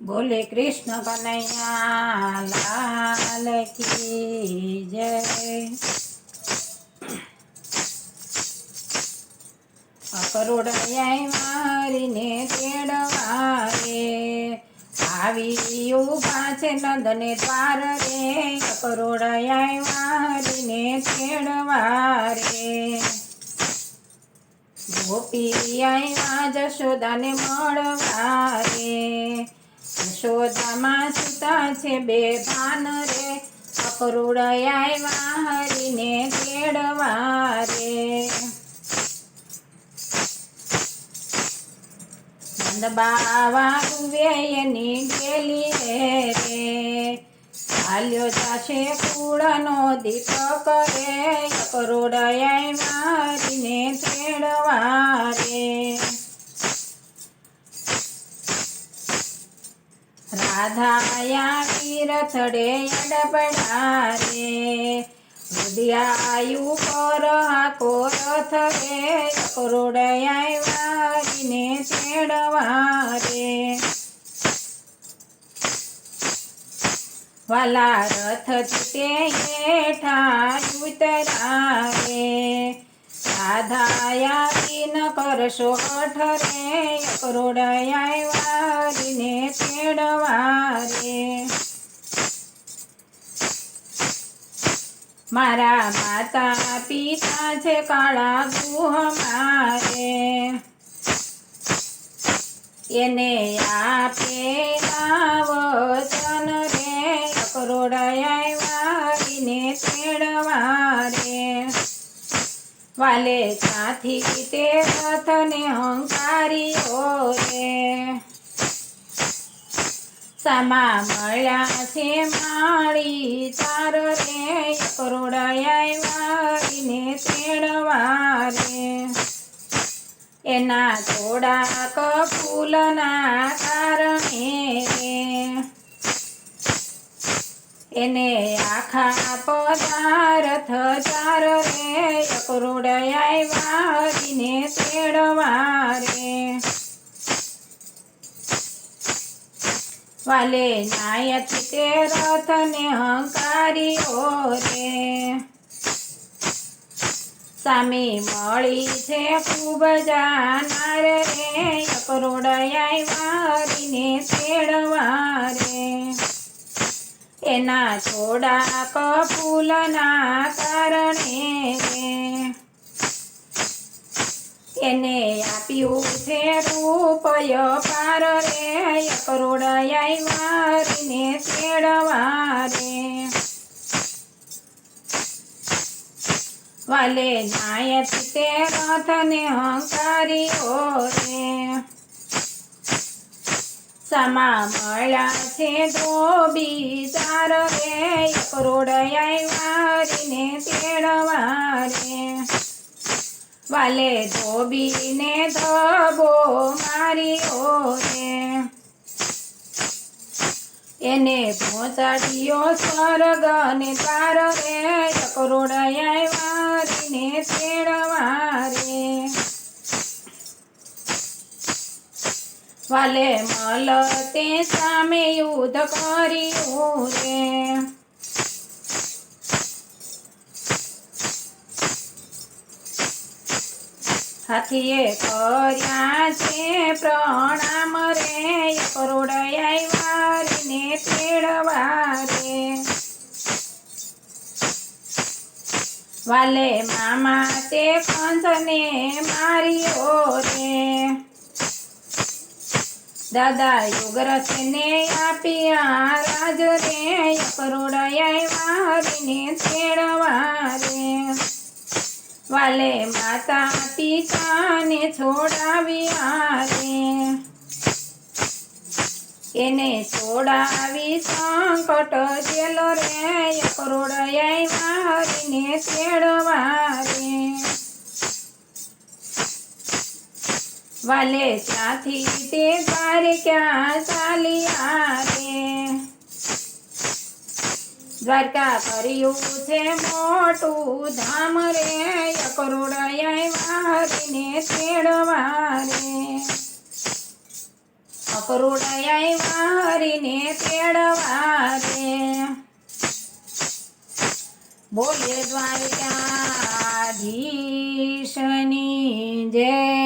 बोले कृष्ण कन्हैया लाल की जय। અકરોડાય મારીને તેડવારે આવી ઉભા છે નંદને દ્વાર રે। અકરોડાય મારીને તેડવારે ગોપી આવ્યા જશોદાને મળવારે। યશોદામાં સુતા છે બે ભાન રે। અકરોડાય આવ્યા હરીને તેડવારે નંદ બાવા રૂવે એની ડેલી રે। ચાલ્યો જાશે કુળનો દીપક રે। અકરોડાય મારીને તેડવારે રાધાયા તીરથડે અડબડા રે। ઉદયાયુ પર હાકો રથ રે। અકરોડાય મારીને તેડવારે વાલા રથથી તે હેઠા ઉતરા રે। રાધાયા વિન કરશો હઠ રે। અકરોડાય મારીને તેડવારે મારા માતા પિતા છે કાળા ગુહ મારે। એને આપેલા વચન રે। અકરોડાય મારીને તેડવારે વાલે ત્યાંથી તે રથને હંકાર્યો રે। સામા મળ્યા છે માળી ચાર રે। અકરોડાય મારીને તેડવારે એના થોડાક ફૂલના કારણે રે એને આખા પદાર્થ ચાર રે। અકરોડાય મારીને તેડવારે વાલે ન્યાયથી તે રથને હંકાર્યો રે। સામે મળી છે ખૂબ જાનાર રે। અકરોડાય મારીને તેડવારે એના થોડાક ફૂલના કારણે રે એને આપ્યું છે રૂપય પાર રે। અકરોડાય મારીને તેડવારે વાલે ન્યાયથી તે રથને હંકાર્યો રે। સામા મળ્યા છે ધોબી ચાર રે। અકરોડાય મારીને તેડવારે વાલે ધોબીને ધબો માર્યો રે એને પહોંચાડ્યો સ્વર્ગ ને પાર રે। અકરોડાય મારીને તેડવારે વાલે મલ તે સામે યુદ્ધ કર્યું રે। હાથીએ કર્યા છે પ્રણામ રે। અકરોડાય મારીને તેડવારે વાલે મામા તે કંસને માર્યો રે। દાદા યુગરથને આપ્યા રાજ રે। અકરોડાય મારીને તેડવારે વાલે માતા પિતાને છોડાવ્યા રે એને છોડાવી સંકટ જેલ રે। અકરોડાય મારીને તેડવારે વાલે ત્યાંથી તે દ્વારકા ચાલ્યા રે। દ્વારકા કર્યું છે મોટું ધામ રે। અકરોડાય મારીને તેડવારે કરુડાયા હરીને તેડવા રે બોલે દ્વારકાધીશની જય